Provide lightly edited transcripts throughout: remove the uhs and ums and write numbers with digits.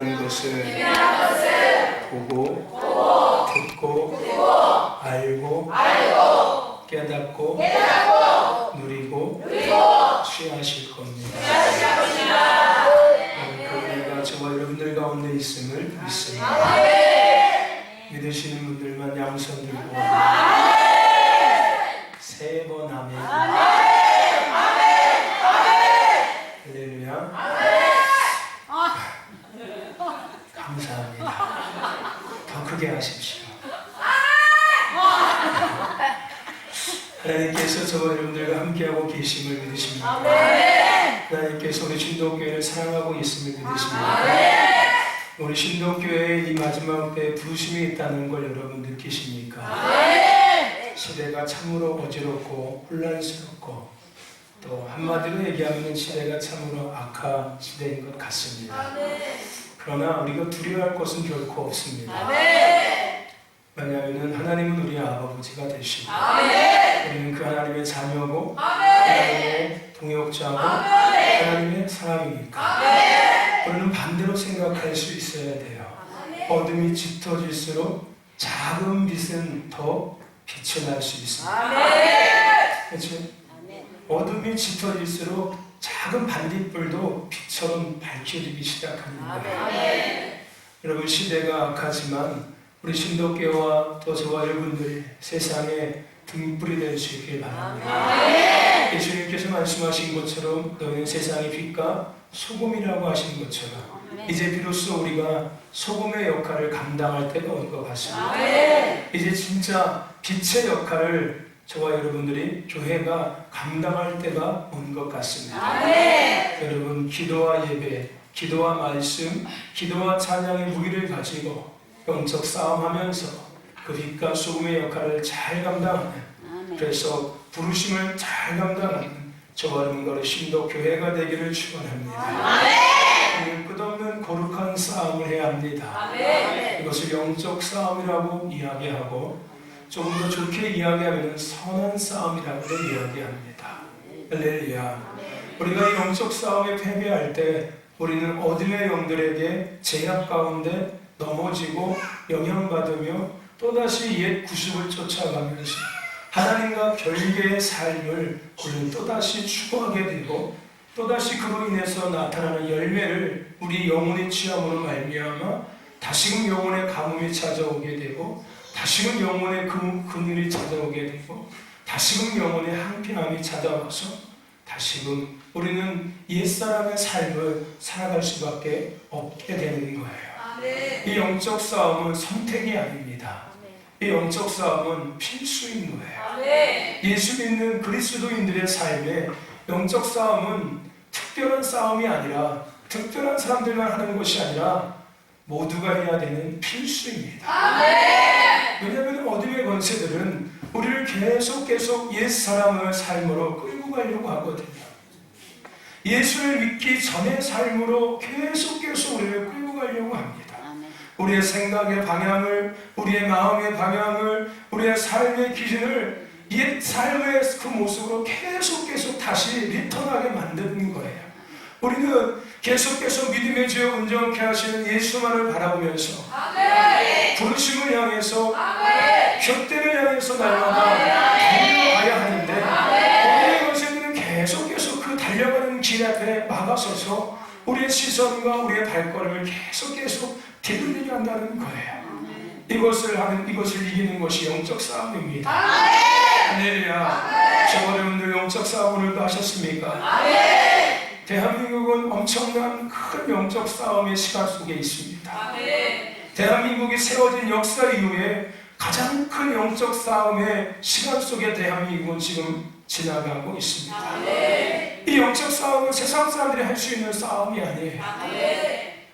것을 보고 듣고 알고 깨닫고 누리고 취하실 겁니다. 그 은혜가 저와 여러분들 가운데 있음을 믿습니다. 믿으시는 분들만 양손 들고 세 번 아멘. 할렐루야. 감사합니다. 더 크게 하십시오. 하나님께서 저와 여러분들과 함께하고 계심을 믿으십니까? 하나님께서 우리 신도교회를 사랑하고 있음을 믿으십니까? 우리 신도교회의 이 마지막 때에 부르심이 있다는 걸 여러분 느끼십니까? 시대가 참으로 어지럽고 혼란스럽고 또 한마디로 얘기하면 시대가 참으로 악한 시대인 것 같습니다. 그러나 우리가 두려워할 것은 결코 없습니다. 왜냐하면 하나님은 우리의 아버지가 되시고 우리는 그 하나님의 자녀고 하나님의 동역자고 하나님의 사람이니까 우리는 반대로 생각할 수 있어야 돼요. 어둠이 짙어질수록 작은 빛은 더 빛이 날 수 있습니다. 그렇죠? 어둠이 짙어질수록 작은 반딧불도 빛처럼 밝혀지기 시작하는 거예요. 여러분, 시대가 악하지만 우리 신도교와 또 저와 여러분들이 세상에 등불이 될 수 있길 바랍니다. 예수님께서 말씀하신 것처럼 너희는 세상의 빛과 소금이라고 하신 것처럼 이제 비로소 우리가 소금의 역할을 감당할 때가 온 것 같습니다. 이제 진짜 빛의 역할을 저와 여러분들이 교회가 감당할 때가 온 것 같습니다. 여러분, 기도와 예배, 기도와 말씀, 기도와 찬양의 무기를 가지고 영적 싸움하면서 그 빛과 소금의 역할을 잘 감당하는, 그래서 부르심을 잘 감당하는 저와 여러분과 신도교회가 되기를 축원합니다. 우리는 끝없는 거룩한 싸움을 해야 합니다. 이것을 영적 싸움이라고 이야기하고 조금 더 좋게 이야기하면 선한 싸움이라고 이야기합니다. 할렐루야. 우리가 이 영적 싸움에 패배할 때 우리는 어둠의 영들에게 제약 가운데 넘어지고 영향받으며 또다시 옛 구습을 쫓아가면서 하나님과 별개의 삶을 우리는 또다시 추구하게 되고 또다시 그로 인해서 나타나는 열매를 우리 영혼의 취함으로 말미암아 다시금 영혼의 가뭄이 찾아오게 되고 다시금 영혼의 그늘이 찾아오게 되고 다시금 영혼의 한평함이 찾아와서 다시금 우리는 옛사람의 삶을 살아갈 수밖에 없게 되는 거예요. 이 영적 싸움은 선택이 아닙니다. 이 영적 싸움은 필수인 거예요. 예수 믿는 그리스도인들의 삶에 영적 싸움은 특별한 싸움이 아니라 특별한 사람들만 하는 것이 아니라 모두가 해야 되는 필수입니다. 왜냐하면 어둠의 권세들은 우리를 계속 옛사람의 삶으로 끌고 가려고 하거든요. 예수를 믿기 전의 삶으로 계속 우리를 끌고 가려고 합니다. 우리의 생각의 방향을, 우리의 마음의 방향을, 우리의 삶의 기준을 옛 삶의 그 모습으로 계속 다시 리턴하게 만드는 거예요. 우리는 계속 믿음의 죄を온전케 하시는 예수만을 바라보면서 부르심을 향해서 곁대를 향해서 날마다 달려가야 하는데 어둠의 권세들은 계속 그 달려가는 길 앞에 막아서서 우리의 시선과 우리의 발걸음을 계속 뒤돌리게 한다는 거예요. 이것을 이기는 것이 영적 싸움입니다. 할렐루야. 저와 여러분들 영적 싸움 오늘도 하셨습니까? 대한민국은 엄청난 큰 영적 싸움의 시간 속에 있습니다. 대한민국이 세워진 역사 이후에 가장 큰 영적 싸움의 시간 속에 대한민국은 지금 지나가고 있습니다. 이 영적 싸움은 세상 사람들이 할 수 있는 싸움이 아니에요.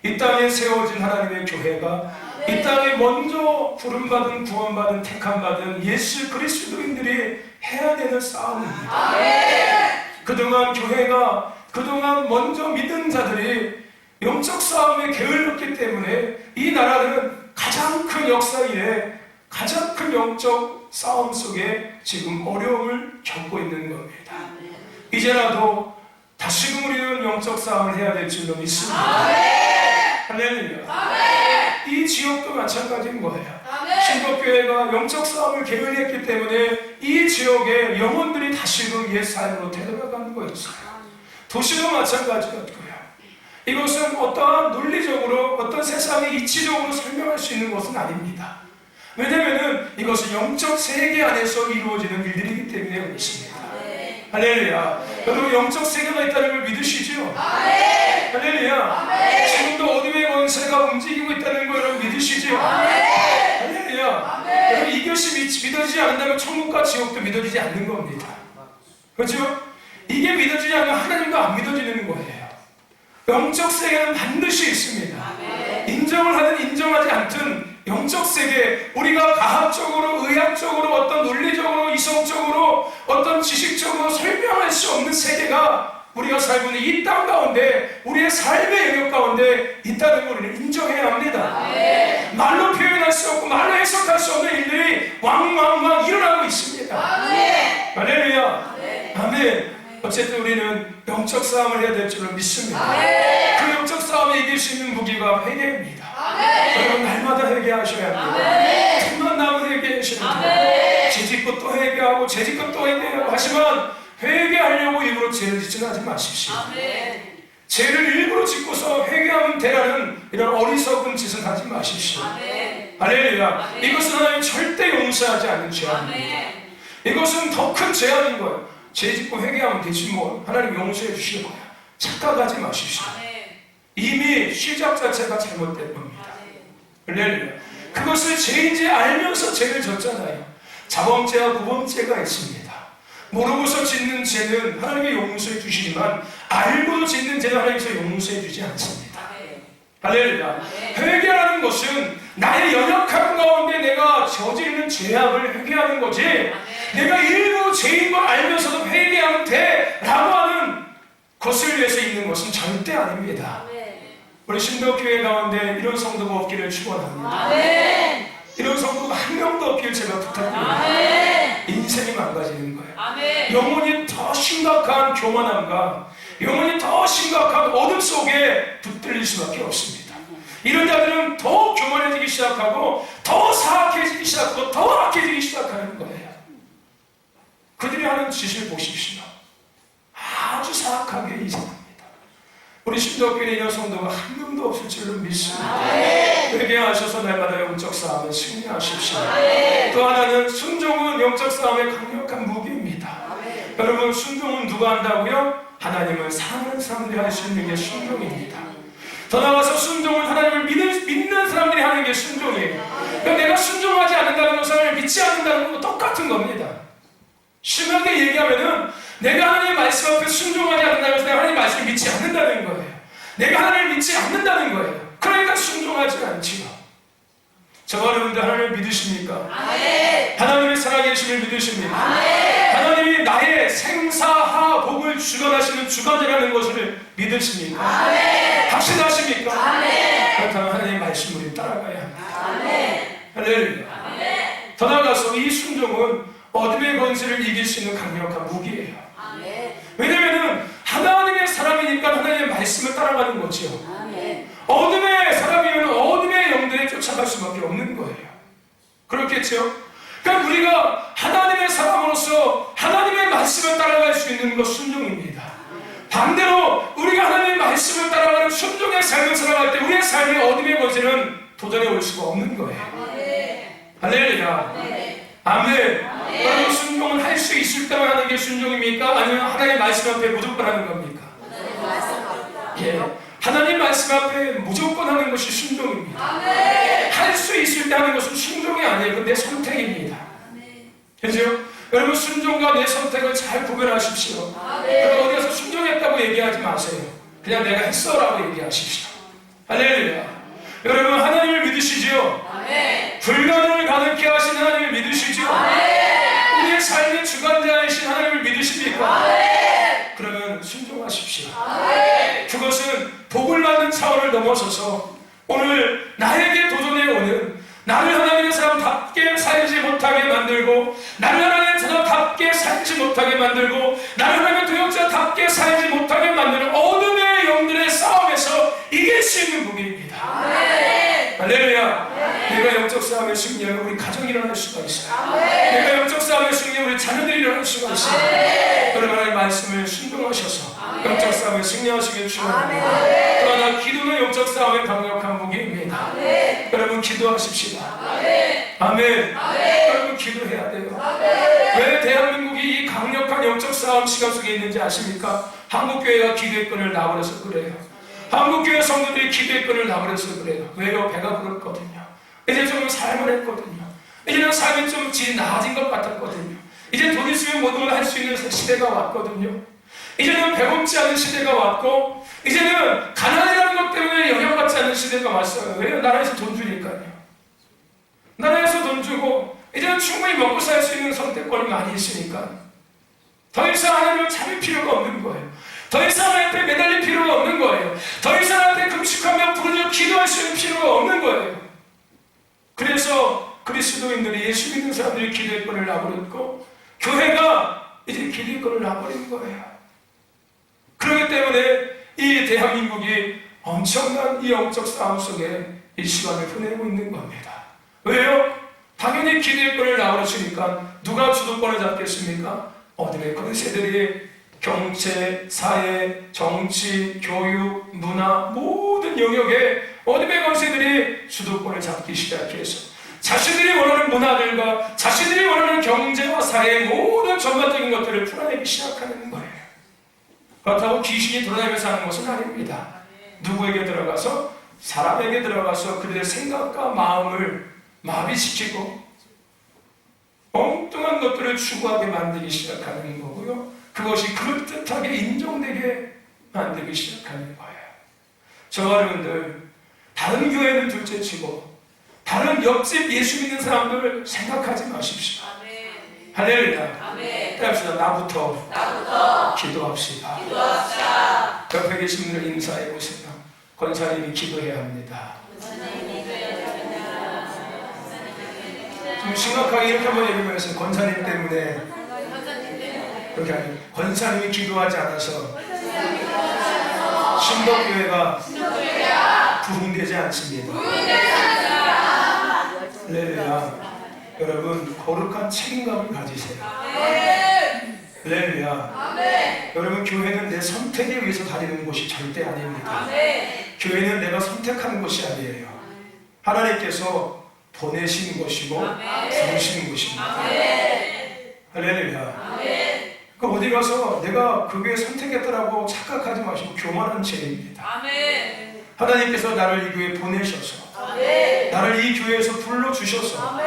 이 땅에 세워진 하나님의 교회가 이 땅에 먼저 부름받은, 구원받은, 택함받은 예수 그리스도인들이 해야 되는 싸움입니다. 그동안 먼저 믿은 자들이 영적 싸움에 게을렀기 때문에 이 나라는 가장 큰 역사 이래 가장 큰 영적 싸움 속에 지금 어려움을 겪고 있는 겁니다. 이제라도 다시금 우리는 영적 싸움을 해야 될 줄로 믿습니다. 할렐루야. 이 지역도 마찬가지인 거예요. 신도교회가 영적 싸움을 게을리했기 때문에 이 지역의 영혼들이 다시금 옛 삶으로 되돌아가는 거였어요. 도시도 마찬가지였고요. 이것은 어떠한 논리적으로 어떤 세상의 이치적으로 설명할 수 있는 것은 아닙니다. 왜냐하면 이것은 영적 세계 안에서 이루어지는 일들이기 때문에 그렇습니다. 할렐루야. 여러분 영적 세계가 있다는 걸 믿으시죠? 할렐루야. 지금도 어둠의 권세가 움직이고 있다는 걸 여러분 믿으시죠? 할렐루야. 여러분 이것이 믿어지지 않는다면 천국과 지옥도 믿어지지 않는 겁니다. 그렇죠? 이게 믿어지지 않으면 하나님도 안 믿어지는 거예요. 영적 세계는 반드시 있습니다. 인정을 하든 인정하지 않든 영적 세계, 우리가 과학적으로, 의학적으로, 어떤 논리적으로, 이성적으로, 어떤 지식적으로 설명할 수 없는 세계가 우리가 살고 있는 이 땅 가운데, 우리의 삶의 영역 가운데 있다는 걸 우리는 인정해야 합니다. 말로 표현할 수 없고 말로 해석할 수 없는 일들이 왕왕왕 일어나고 있습니다. 할렐루야. 아멘. 어쨌든 우리는 영적 싸움을 해야 될 줄로 믿습니다. 그 영적 싸움에 이길 수 있는 무기가 회개입니다. 여러분 날마다 회개하셔야 합니다. 틈만 나면 회개하셔야 됩니다. 죄짓고 또 회개하고 죄짓고 또 회개하고 하지만 회개하려고 일부러 죄를 짓지는 하지 마십시오. 죄를 일부러 짓고서 회개하면 되라는 이런 어리석은 짓은 하지 마십시오. 할렐루야. 이것은 하나님 절대 용서하지 않는 죄입니다. 이것은 더 큰 죄악인 거예요. 죄 짓고 회개하면 되지 뭐 하나님 용서해 주실 거야. 착각하지 마십시오. 이미 시작 자체가 잘못된 겁니다. 할렐루야. 그것을 죄인지 알면서 죄를 졌잖아요. 자범죄와 구범죄가 있습니다. 모르고서 짓는 죄는 하나님이 용서해 주시지만 알고도 짓는 죄는 하나님께서 용서해 주지 않습니다. 할렐루야. 회개하는 것은 나의 연약함 가운데 내가 저지르는 죄악을 회개하는 거지, 내가 일부 죄인 걸 알면서도 회개하면 돼 라고 하는 것을 위해서 있는 것은 절대 아닙니다. 우리 신도교회 가운데 이런 성도가 없기를 축원합니다. 이런 성도가 한 명도 없기를 제가 부탁드립니다. 인생이 망가지는 거예요. 영혼이 더 심각한 교만함과 영혼이 더 심각한 어둠 속에 붙들릴 수밖에 없습니다. 이런 자들은 더 교만해지기 시작하고 더 사악해지기 시작하고 더 악해지기 시작하는 거예요. 그들이 하는 짓을 보십시오. 아주 사악하게 이상합니다. 우리 신도교회 이런 성도가 한 명도 없을 줄로 믿습니다. 회개하셔서 날마다 영적 싸움에 승리하십시오. 또 하나는 순종은 영적 싸움의 강력한 무기입니다. 여러분 순종은 누가 한다고요? 하나님을 사랑하는 사람들이 할 수 있는 게 순종입니다. 더 나아가서 순종은 하나님을 믿는 사람들이 하는 게 순종이에요. 그러니까 내가 순종하지 않는다는 것을 믿지 않는다는 것과 똑같은 겁니다. 심하게 얘기하면은 내가 하나님의 말씀 앞에 순종하지 않는다는 것은 내가 하나님의 말씀을 믿지 않는다는 거예요. 내가 하나님을 믿지 않는다는 거예요. 그러니까 순종하지 않지요. 저와 여러분들 하나님을 믿으십니까? 하나님의 살아계심을 믿으십니까? 하나님이 나의 생사하 복을 주관하시는 주관이라는 것을 믿으십니까? 확신하십니까? 그렇다면 하나님의 말씀을 우리 따라가야 합니다. 할렐루야. 더 나아가서 이 순종은 어둠의 권세를 이길 수 있는 강력한 무기예요. 왜냐하면 하나님의 사람이니까 하나님의 말씀을 따라가는 거죠. 어둠의 사람이면 어둠의 영들에 쫓아갈 수밖에 없는 거예요. 그렇겠죠? 그러니까 우리가 하나님의 사람으로서 하나님의 말씀을 따라갈 수 있는 것 순종입니다. 반대로 우리가 하나님의 말씀을 따라가는 순종의 삶을 살아갈 때 우리의 삶의 어둠의 권세는 도전해 올 수가 없는 거예요. 할렐루야. 아멘. 여러분 순종은 할 수 있을 때만 하는 게 순종입니까? 아니면 하나님의 말씀 앞에 무조건 하는 겁니까? 하나님 말씀 앞에 무조건 하는 것이 순종입니다. 할 수 있을 때 하는 것은 순종이 아니에요. 그건 내 선택입니다. 그렇죠? 여러분 순종과 내 선택을 잘 구별하십시오. 여러분 어디 가서 순종했다고 얘기하지 마세요. 그냥 내가 했어라고 얘기하십시오. 할렐루야. 여러분 하나님을 믿으시죠? 불가능을 가능케 하신 하나님을 믿으시죠? 우리의 삶의 주관자이신 하나님을 믿으십니까? 그러면 순종하십시오. 그것은 복을 받는 차원을 넘어서서 오늘 나에게 도전해 오는, 나를 하나님의 사람답게 살지 못하게 만들고, 나를 하나님의 사람답게 살지 못하게 만들고, 나를 하나님의 도역자답게 살지 못하게 만드는 어둠의 영들의 싸움에서 이길 수 있는 무기입니다. 할렐루야. 내가 영적 싸움에 승리하면 우리 가정이 일어날 수가 있어요. 내가 영적 싸움에 승리하면 우리 자녀들이 일어날 수가 있어요. 그러나 말씀을 순종하셔서 영적 싸움에 승리하시길 축원합니다. 그러나 기도는 영적 싸움의 강력한 무기입니다. 여러분 기도하십시다. 아멘. 여러분 기도해야 돼요. 왜 대한민국이 이 강력한 영적 싸움 시간 속에 있는지 아십니까? 한국교회가 기도의 끈을 놔버려서 그래요. 한국교회 성도들이 기도의 끈을 놔버려서 그래요. 왜요? 배가 불렀거든요. 이제 좀 살만했거든요. 이제는 삶이 좀 나아진 것 같았거든요. 이제 돈 있으면 모든 걸 할 수 있는 시대가 왔거든요. 이제는 배고프지 않은 시대가 왔고, 이제는 가난이라는 것 때문에 영향받지 않는 시대가 왔어요. 왜요? 나라에서 돈 주니까요. 나라에서 돈 주고 이제는 충분히 먹고 살 수 있는 선택권이 많이 있으니까 더 이상 하나님을 찾을 필요가 없는 거예요. 더 이상 하나님께 매달릴 필요가 없는 거예요. 더 이상 하나님께 금식하며 부르짖어 기도할 수 있는 필요가 없는 거예요. 그래서 그리스도인들이, 예수 믿는 사람들이 기도의 끈을 놔버렸고, 교회가 이제 기도의 끈을 놔버린 거예요. 그렇기 때문에 이 대한민국이 엄청난 이 영적 싸움 속에 이 시간을 보내고 있는 겁니다. 왜요? 당연히 기도의 끈을 놔버렸으니까 누가 주도권을 잡겠습니까? 어둠의 권세들이 경제, 사회, 정치, 교육, 문화 모든 영역에 어둠의 권세들이 주도권을 잡기 시작해서 자신들이 원하는 문화들과 자신들이 원하는 경제와 사회의 모든 전반적인 것들을 풀어내기 시작하는 거예요. 그렇다고 귀신이 돌아다니면서 하는 것은 아닙니다. 누구에게 들어가서? 사람에게 들어가서 그들의 생각과 마음을 마비시키고 엉뚱한 것들을 추구하게 만들기 시작하는 거고요. 그것이 그럴듯하게 인정되게 만들기 시작하는 거예요. 저와 여러분들, 다른 교회는 둘째치고 다른 옆집 예수 믿는 사람들을 생각하지 마십시오. 아멘. 할렐루야. 아멘. 따라합시다. 나부터 기도합시다. 기도합시다. 옆에 계신 분을 인사해 보세요. 권사님이 기도해야 합니다. 좀 심각하게 이렇게 한번 얘기하면서 권사님 때문에 그렇게 아니에요. 권사님이 기도하지 않아서 신덕교회가 부흥되지 않습니다. 할렐루야. 여러분 거룩한 책임감을 가지세요. 할렐루야. 여러분 교회는 내 선택에 의해서 다니는 곳이 절대 아닙니다. 교회는 내가 선택하는 곳이 아니에요. 하나님께서 보내시는 것이고 부르시는 것입니다. 할렐루야. 그 어디 가서 내가 그 교회 선택했더라고 착각하지 마시고 교만한 죄입니다. 하나님께서 나를 이 교회에 보내셔서 나를 이 교회에서 불러주셔서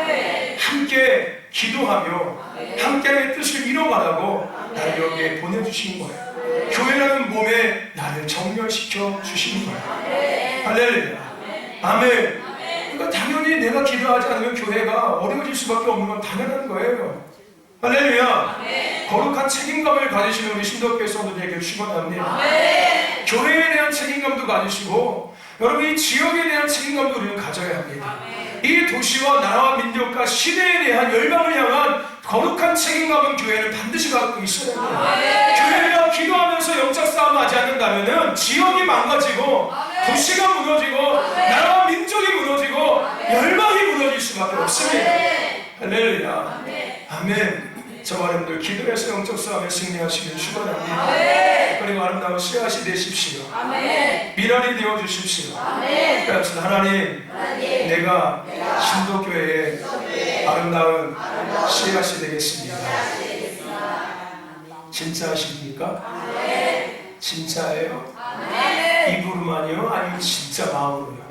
함께 기도하며 함께의 뜻을 이뤄가라고 나를 여기에 보내주신 거예요. 교회라는 몸에 나를 정렬시켜 주신 거예요. 할렐루야. 아멘. 그러니까 당연히 내가 기도하지 않으면 교회가 어려워질 수밖에 없는 건 당연한 거예요. 할렐루야. 거룩한 책임감을 가지시는 우리 신덕교회 성도들에게 축원합니다. 교회에 대한 책임감도 가지시고 여러분 이 지역에 대한 책임감도 우리는 가져야 합니다. 이 도시와 나라와 민족과 시대에 대한 열방을 향한 거룩한 책임감은 교회는 반드시 갖고 있어야 돼요. 교회가 기도하면서 영적 싸움하지 않는다면 지역이 망가지고 도시가 무너지고 나라와 민족이 무너지고 열방이 무너질 수밖에 없습니다. 할렐루야. 아멘. 저와 여러분들 기도해서 영적 싸움에 승리하시길 축원합니다. 그리고 아름다운 씨앗이 되십시오. 미랄이 되어 주십시오. 그래서 하나님, 내가 신도교회의 아름다운 씨앗이 되겠습니다. 진짜 하십니까? 진짜예요? 입으로만요? 아니면 진짜 마음으로요?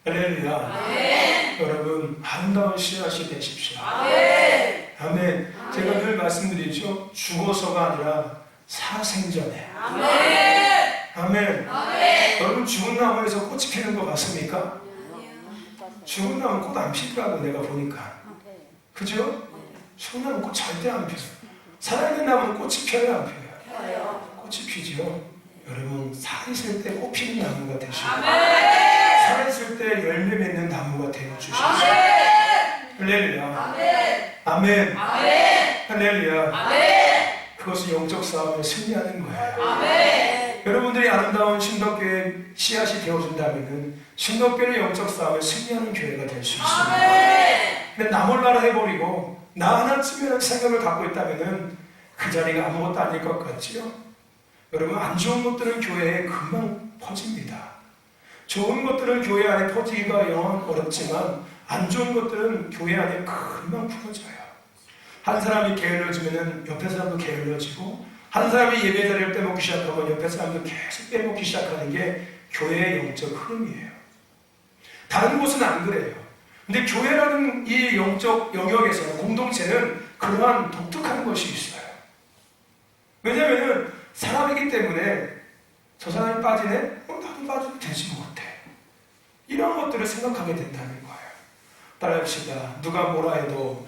할렐루야. 여러분 아름다운 씨앗이 되십시오. 아멘. 제가 늘 말씀드리죠. 죽어서가 아니라 살아생전에. 아멘. 여러분 죽은 나무에서 꽃이 피는 거 봤습니까? 죽은 나무는 꽃 안 피더라고 내가 보니까. 그죠? 죽은 나무는 꽃 절대 안 피어요. 살아있는 나무는 꽃이 피어요 안 피어요? 꽃이 피죠. 여러분 살아있을 때 꽃 피는 나무가 되시고 살아있을 때 열매 맺는 나무가 되어주십시오. 할렐루야. 아멘. 할렐루야. 그것은 영적 싸움에 승리하는 거예요. 여러분들이 아름다운 신덕교회 씨앗이 되어준다면 신덕교회의 영적 싸움에 승리하는 교회가 될 수 있습니다. 근데 나 몰라라 해버리고 나 하나쯤이라는 생각을 갖고 있다면 그 자리가 아무것도 아닐 것 같지요? 여러분, 안 좋은 것들은 교회에 금방 퍼집니다. 좋은 것들은 교회 안에 퍼지기가 영원 어렵지만 안 좋은 것들은 교회 안에 금방 풀어져요. 한 사람이 게을러지면 옆에 사람도 게을러지고, 한 사람이 예배 자리를 빼먹기 시작하면 옆에 사람도 계속 빼먹기 시작하는 게 교회의 영적 흐름이에요. 다른 곳은 안 그래요. 근데 교회라는 이 영적 영역에서 공동체는 그러한 독특한 것이 있어요. 왜냐하면 사람이기 때문에 저 사람이 빠지네? 나도 빠져도 되지 못해. 이런 것들을 생각하게 된다는 거예요. 따라합시다. 누가 뭐라 해도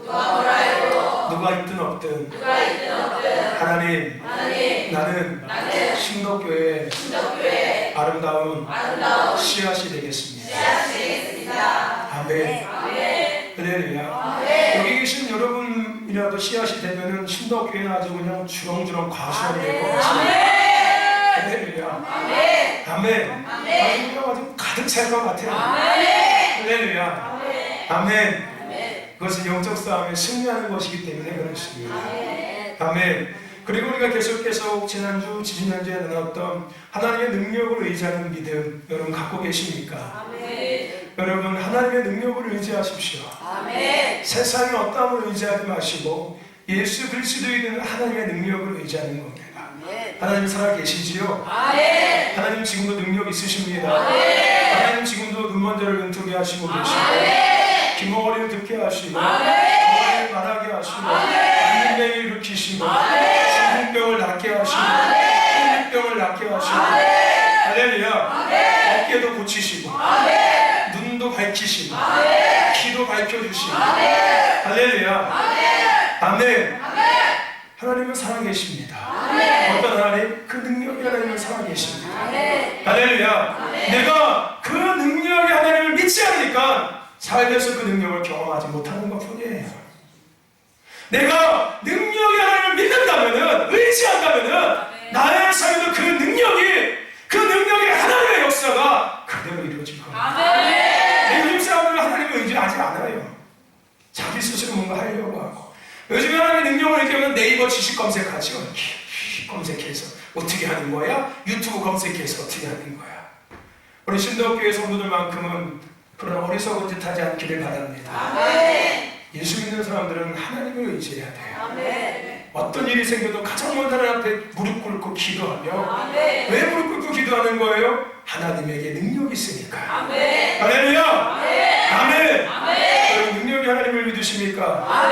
누가 있든 없든 하나님 나는 신덕교회의 아름다운 씨앗이 되겠습니다. 아멘. 할렐루야. 여기 계신 여러분이라도 씨앗이 되면은 신덕교회는 아주 그냥 주렁주렁 과수원이 될 것 같습니다. 할렐루야. 아멘. 아주 가득 찰 것 같아요. 할렐루야. 아멘. 그것은 영적 싸움에 승리하는 것이기 때문에 그렇습니다. 아멘. 그리고 우리가 계속 지난주, 지지난주에 나눴던 하나님의 능력을 의지하는 믿음 여러분 갖고 계십니까? 여러분, 하나님의 능력을 의지하십시오. 세상의 어떠함을 의지하지 마시고 예수 그리스도에 있는 하나님의 능력을 의지하는 겁니다. 하나님 살아계시지요? 하나님 지금도 능력 있으십니다. 하나님 지금도 눈먼저를 눈뜨게 하시고 계시고 귀머거리를 듣게 하시고 머리를 말하게 하시고 안진병을 일으키시고 중풍병을 낫게 하시고 흉병을 낫게 하시고 할렐루야. 어깨도 고치시고 눈도 밝히시고 귀도 밝혀주시고 할렐루야. 아멘. 하나님은 살아계십니다. 어떤 하나님? 그 능력이 하나님은 살아계십니다. 할렐루야. 내가 그 능력의 하나님을 믿지 않으니까 살면서 그 능력을 경험하지 못하는 것 뿐이에요. 내가 능력의 하나님을 믿는다면, 의지한다면 나의 삶에도 그 능력의 하나님의 역사가 그대로 이루어질 겁니다. 요즘 사람들은 하나님을 의지하지 않아요. 자기 스스로 뭔가 하려고 하고. 요즘 하나님의 능력을 의지하면 네이버 지식 검색하죠. 검색해서 어떻게 하는 거야? 유튜브 검색해서 어떻게 하는 거야? 우리 신덕교회 성도들만큼은 그런 어리석은 짓 하지 않기를 바랍니다. 예수 믿는 사람들은 하나님을 의지해야 돼요. 어떤 일이 생겨도 가장 먼저 하나님 앞에 무릎 꿇고 기도하며 왜 무릎 꿇고 기도하는 거예요? 하나님에게 능력이 있으니까. 할렐루야. 아멘. 여러분, 능력이 하나님을 믿으십니까?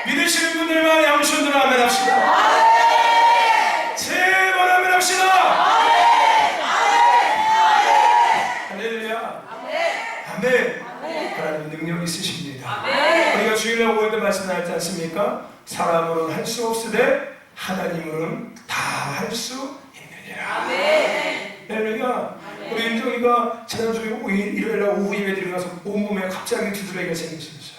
믿으시는 분들만 양손으로 아멘 합시다. 제발 아멘 합시다. 아멘. 하나님 능력 있으십니다. 우리가 주일날 오늘 말씀하지 않습니까? 사람으로는 할 수 없으되 하나님으로는 다 할 수 있느니라. 할렐루야. 우리 윤정이가 지난주 일요일날 오후 예배 드리고 나서 온몸에 갑자기 두드러기가 생겼어요.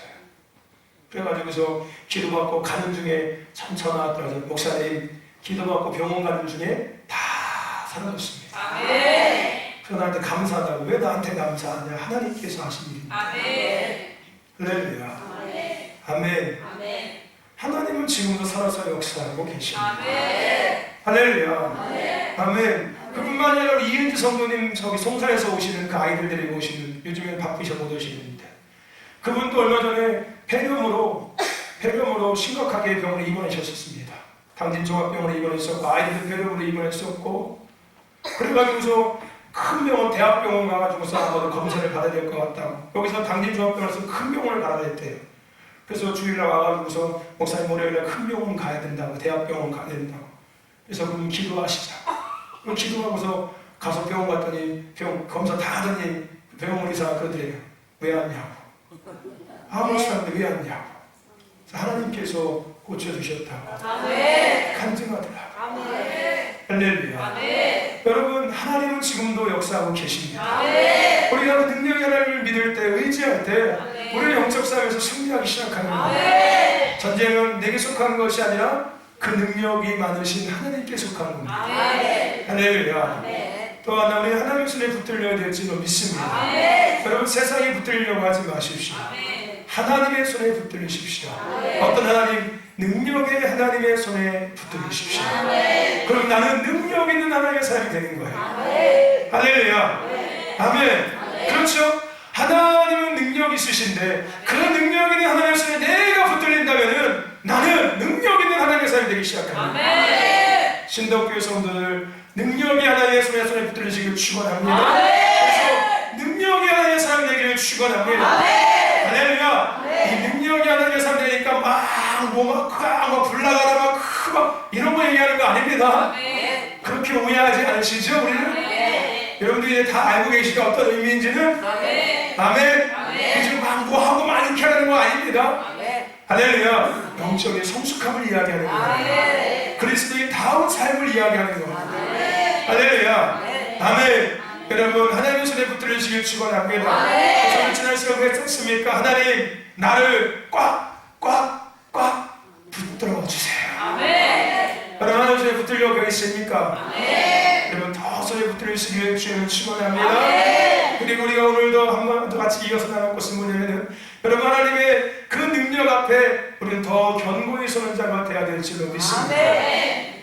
그래가지고서 기도받고 가는 중에 참 전화 왔더라고요. 목사님, 기도받고 병원 가는 중에 다 사라졌습니다. 그래서 나한테 감사하다고. 왜 나한테 감사하냐? 하나님께서 하신 일입니다. 할렐루야. 아멘. 하나님은 지금도 살아서 역사하고 계십니다. 할렐루야. 아멘. 그뿐만이 아니라 이은지 성도님 저기 송산에서 오시는 그 아이들 데리고 오시는, 요즘에 바쁘셔 못 오시는데 그분도 얼마 전에 폐렴으로 심각하게 병원에 입원하셨습니다. 당진 종합병원에 입원했었고 아이들 폐렴으로 입원했었고, 그래가지고서 큰 병원, 대학병원 가가지고서 한번 검사를 받아야 될 것 같다고. 여기서 당진종합병원에서 큰 병원을 가야 됐대요. 그래서 주일날 와가지고서 목사님 월요일날 큰 병원 가야 된다고, 대학병원 가야 된다고. 그래서 그럼 기도하시자. 그럼 기도하고서 가서 병원 갔더니 검사 다 하더니 병원 의사가 그러더래요. 왜 왔냐고. 아무 사람들 왜 왔냐고. 하나님께서 고쳐주셨다고. 간증하더라고. 할렐루야. 여러분, 하나님은 지금도 역사하고 계십니다. 우리가 그 능력의 하나님을 믿을 때, 의지할 때 우리는 영적 싸움에서 승리하기 시작하는 겁니다. 전쟁은 내게 속한 것이 아니라 그 능력이 많으신 하나님께 속한 겁니다. 아멘. 할렐루야. 네. 또한 우리 하나님 손에 붙들려야 될지도 믿습니다. 아멘. 여러분 세상에 붙들려고 하지 마십시오. 아멘. 하나님의 손에 붙들리십시오. 아멘. 어떤 하나님? 능력의 하나님의 손에 붙들리십시오. 아멘. 그럼 나는 능력 있는 하나님의 사람이 되는 거예요. 아멘. 할렐루야. 네. 아멘. 아멘. 그렇죠? 하나님은 능력 있으신데 그 능력 있는 하나님의 손에 내가 붙들린다면은 나는 능력 있는 하나님의 사람이 되기 시작합니다. 아멘. 신덕교회 성도들 능력이 하나님의 손에 붙들리시길 축원합니다. 아멘. 그래서 능력이 하나님의 사람이 되기를 축원합니다. 아멘. 할렐루야. 이 능력이 하나님의 사람이 되니까 막 뭐가 불나가라 막 이런 거 얘기하는 거 아닙니다. 아멘. 그렇게 오해하지 않으시죠 우리는? 아멘. 여러분들이 이제 다 알고 계시죠 어떤 의미인지는? 아멘. 아멘. 아멘. 지금 막 뭐하고 막 이렇게 하는 거 아닙니다. 아멘. 할렐루야. 영적인 성숙함을 이야기하는 거예요. 아멘. 그리스도의 다운 삶을 이야기하는 거예요. 아멘. 할렐루야. 아멘. 아멘. 여러분 하나님의 손에 붙들리시길 축원합니다. 아멘. 저는 지난 시간에 했었습니까? 하나님 나를 꽉 붙들어 주세요. 아멘. 여러분 하나님 손에 붙들려 계십니까? 아멘. 여러분 더 손에 붙들리시길 주님은 축원합니다. 아멘. 그리고 우리가 오늘도 한 번 더 같이 이어서 나갈 것은 뭐냐면은 여러분 하나님의 그 능력 앞에 우리는 더 견고히 서는 자가 되어야 될 줄로 믿습니다. 아멘.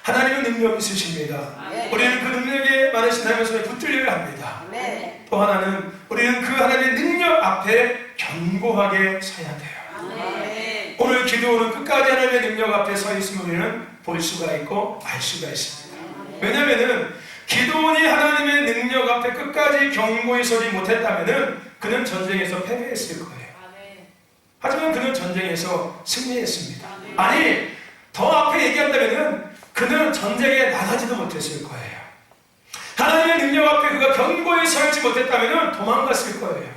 하나님은 능력이 있으십니다. 아멘. 우리는 그 능력에 많으신 하나님의 손에 붙들려야 합니다. 아멘. 또 하나는 우리는 그 하나님의 능력 앞에 견고하게 서야 돼요. 아멘. 오늘 기도는 끝까지 하나님의 능력 앞에 서 있으면 우리는 볼 수가 있고 알 수가 있습니다. 왜냐하면은 기도원이 하나님의 능력 앞에 끝까지 견고히 서지 못했다면은 그는 전쟁에서 패배했을 거예요. 아멘. 하지만 그는 전쟁에서 승리했습니다. 아멘. 아니 더 앞에 얘기한다면은 그는 전쟁에 나가지도 못했을 거예요. 하나님의 능력 앞에 그가 견고히 서 있지 못했다면은 도망갔을 거예요.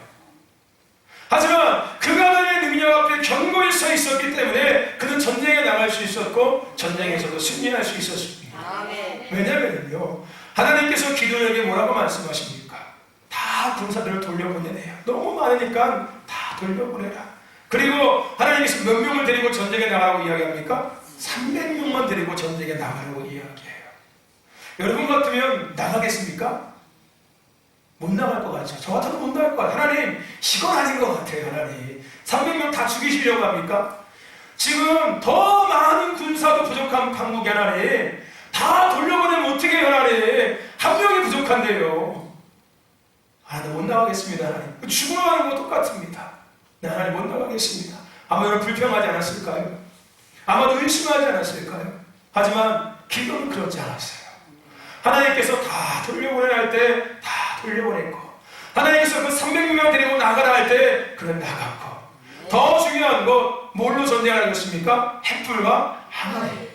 하지만 그가 하나님의 능력 앞에 견고히 서 있었기 때문에 그는 전쟁에 나갈 수 있었고 전쟁에서도 승리할 수 있었습니다. 아멘. 왜냐면요 하나님께서 기도원에게 뭐라고 말씀하십니까? 다 군사들을 돌려보내래요. 너무 많으니까 다 돌려보내라. 그리고 하나님께서 몇 명을 데리고 전쟁에 나가라고 이야기합니까? 300명만 데리고 전쟁에 나가라고 이야기해요. 여러분 같으면 나가겠습니까? 못 나갈 것 같죠? 저 같아도 못 나갈 것 같아요. 하나님 이건 아닌 것 같아요. 하나님 300명 다 죽이시려고 합니까? 지금 더 많은 군사도 부족한 강국이 하나님 다 돌려보내면 어떻게 해요? 하나님 한 명이 부족한데요. 하나님 못 나가겠습니다. 하나님 죽어가는 거 똑같습니다. 네, 하나님 못 나가겠습니다. 아마 여러분 불평하지 않았을까요? 아마도 의심하지 않았을까요? 하지만 기도는 그렇지 않았어요. 하나님께서 다 돌려보내라 할 때 다 돌려보냈고 하나님께서 그 300명만 데리고 나가라 할 때 그는 나갔고 더 중요한 것 뭘로 전쟁하는 것입니까? 횃불과 항아리.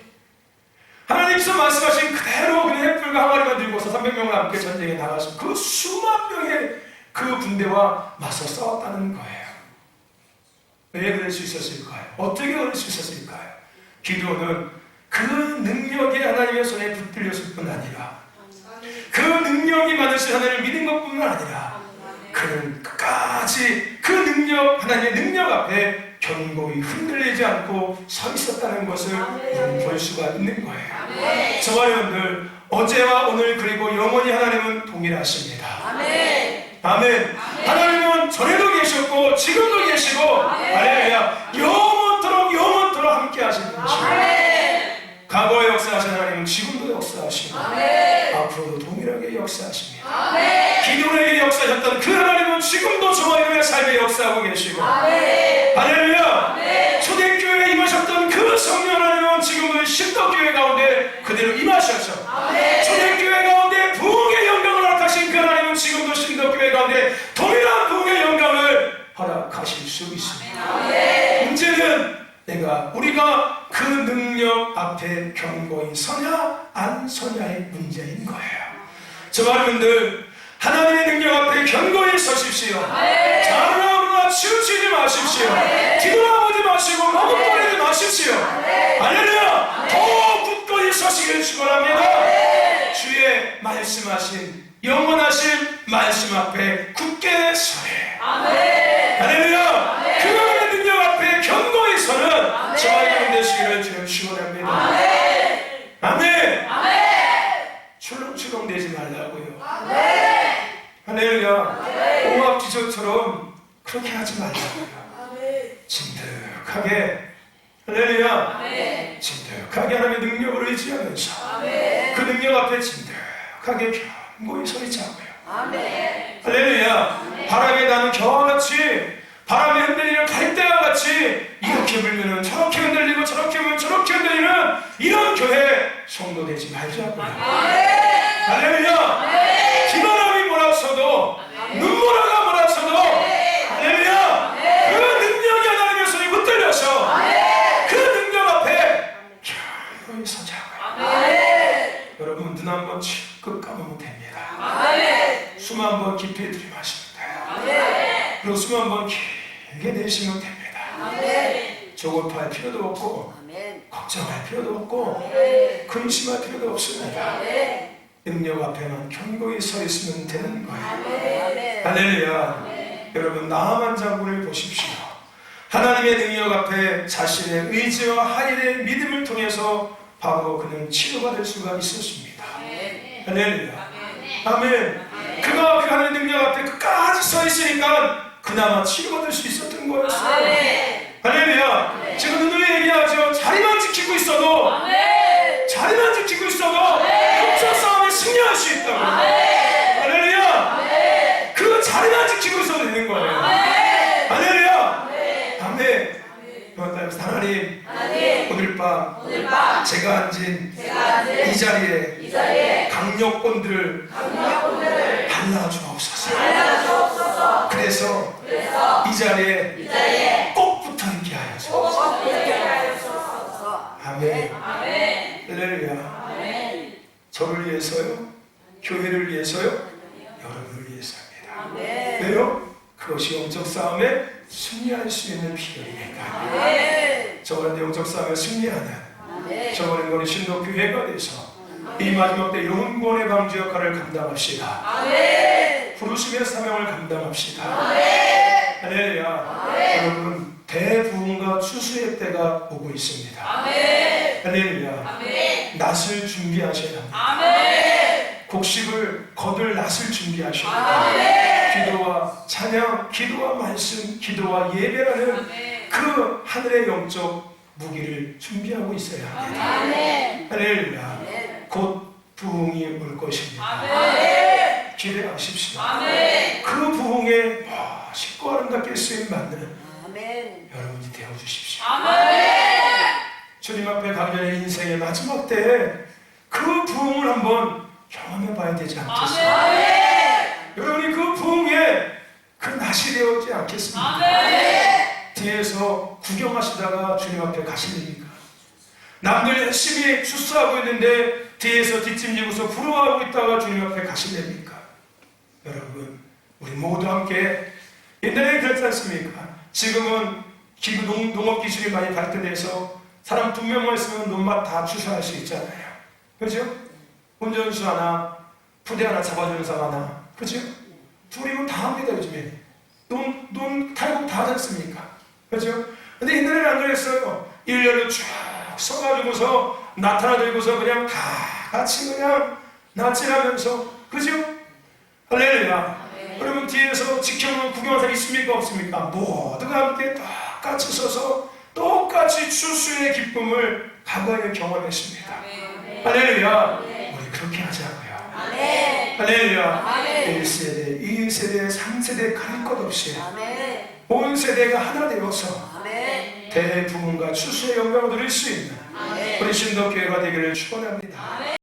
하나님께서 말씀하신 그대로 그냥 횃불과 항아리만 들고서 300명과 함께 전쟁에 나가서 그 수만 명의 그 군대와 맞서 싸웠다는 거예요. 왜 그럴 수 있었을까요? 어떻게 그럴 수 있었을까요? 기도는 그 능력이 하나님의 손에 붙들렸을 뿐 아니라 그 능력이 많으신 하나님을 믿는 것뿐만 아니라 그는 끝까지 그 능력, 하나님의 능력 앞에 견고히 흔들리지 않고 서 있었다는 것을 우리는 볼 수가 있는 거예요. 저와 여러분들 어제와 오늘 그리고 영원히 하나님은 동일하십니다. 아멘. 아멘. 하나님은 전에도 계셨고 지금도 계시고 할렐루야 영원토록 함께 하시는 것입니다. 과거에 역사하신 하나님은 지금도 역사하시고 앞으로도 동일하게 역사하십니다. 기도원에게 역사하셨던 그 하나님은 지금도 저와 여러분의 삶에 역사하고 계시고 할렐루야. 초대교회에 임하셨던 그 성령 하나님은 지금은 신덕교회 가운데 그대로 임하셔서 초대교회 가운데 부흥의 영광을 허락하신 그 하나님은 지금도 신덕교회 가운데 동일한 부흥의 영광을 허락하실 수 있습니다. 문제는 우리가 그 능력 앞에 견고히 서냐 안 서냐의 문제인 거예요. 저와 여러분들 하나님의 능력 앞에 견고히 서십시오. 자랑하거나 치우치지 마십시오. 뒤돌아보지 마시고 머뭇거리지 마십시오. 할렐루야. 더 굳건히 서시길 축원합니다. 주의 말씀하신 영원하신 말씀 앞에 굳게 서래. 할렐루야. 그분의 능력 앞에 견고히 서는 저와 여러분 되시기를 주님 축원합니다. 할렐루야. 오합 기적처럼 그렇게 하지 말자고요. 진득하게, 할렐루야, 진득하게 하나님의 능력을 의지하면서 그 능력 앞에 진득하게 견고히 서 있자고요. 할렐루야. 바람에 나는 겨와 같이, 바람에 흔들리는 갈대와 같이 이렇게 불면은 저렇게 흔들리고 저렇게 불면 저렇게 흔들리는 이런 교회 성도 되지 말자고요. 할렐루야. 비바람이 몰아쳐도 눈보라가 몰아쳐도, 할렐루야, 그 능력이 하나님의 손이 붙들려서 그 능력 앞에 견고히 서자고요. 여러분, 눈 한 번 찔끔 감으면 됩니다. 숨 한 번 깊이 들이마시면 돼요. 그리고 숨 한 번 길게 내쉬면 됩니다. 조급할 필요도 없고 걱정할 필요도 없고 근심할 필요도 없습니다. 능력 앞에만 견고히 서 있으면 되는 거예요. 할렐루야. 여러분, 나아만 장군을 보십시오. 하나님의 능력 앞에 자신의 의지와 하인의 믿음을 통해서 바로 그는 치료받을 수가 있었습니다. 할렐루야. 아멘. 그가 그 하나님의 능력 앞에 끝까지 서 있으니까 그나마 치료받을 수 있었던 거였어요. 할렐루야. 지금 누누이 얘기하죠. 자리만 지키고 있어도, 자리만 지키고 있어도 영적 싸움에 승리할 수 있다고. 할렐루야. 그 자리만 지키고 있어도 되는 거예요. 할렐루야. 아멘. 하나님, 오늘 밤 제가 앉은 이 자리에 강력권들을 발라주옵소서. 그래서 이 자리에 꼭 붙어 있게 하여서. 아멘. 할렐루야. 저를 위해서요? 교회를 위해서요? 여러분을 위해서입니다. 왜요? 그것이 영적 싸움에 승리할 수 있는 비결이니까. 저번에 영적 싸움에 승리하는 저번에 우리 신도교회가 돼서 이 마지막 때 영원의 방주 역할을 감당합시다. 부르심의 사명을 감당합시다. 할렐루야. 여러분, 대부흥과 추수의 때가 오고 있습니다. 할렐루야. 낫을 준비하셔야 합니다. 곡식을 거둘 낫을 주셔야 합니다. 기도와 찬양, 기도와 말씀, 기도와 예배라는 그 하늘의 영적 무기를 준비하고 있어야 합니다. 할렐루야. 곧 부흥이 올 것입니다. 기대하십시오. 그 부흥에 쉽고 아름답게 쓰임 받는 여러분이 되어주십시오. 주님 앞에 가기 전에 인생의 마지막 때에 그 부흥을 한번 경험해 봐야 되지 않겠습니까? 여러분이 그 부흥에 그 낫이 되어지 않겠습니까? 뒤에서 구경하시다가 주님 앞에 가시렵니까? 남들 열심히 출사하고 있는데 뒤에서 뒷짐지고서 부러워하고 있다가 주님 앞에 가시렵니까? 여러분, 우리 모두 함께, 옛날에 그렇지 않습니까? 지금은 농업 기술이 많이 발전해서 사람 2명만 있으면 논밭 다 추수할 수 있잖아요. 그죠? 운전수 하나, 부대 하나 잡아주는 사람 하나, 그죠? 둘이면 다 합니다. 요즘에 논 탈곡 다 하지 않습니까? 그죠? 근데 옛날에는 안 그랬어요. 일렬로 쭉 서가지고서 나타나 들고서 그냥 다 같이 그냥 낯질하면서, 그죠? 할렐루야. 여러분, 뒤에서 지켜보는 구경한 사람 있습니까? 없습니까? 모두가 함께 똑같이 서서 똑같이 추수의 기쁨을 과거에 경험했습니다. 할렐루야. 우리 그렇게 하자고요. 할렐루야. 1세대, 2세대, 3세대 가릴 것 없이 온 세대가 하나 되어서 대부흥과 추수의 영광을 누릴 수 있는 우리 신도교회가 되기를 축원합니다.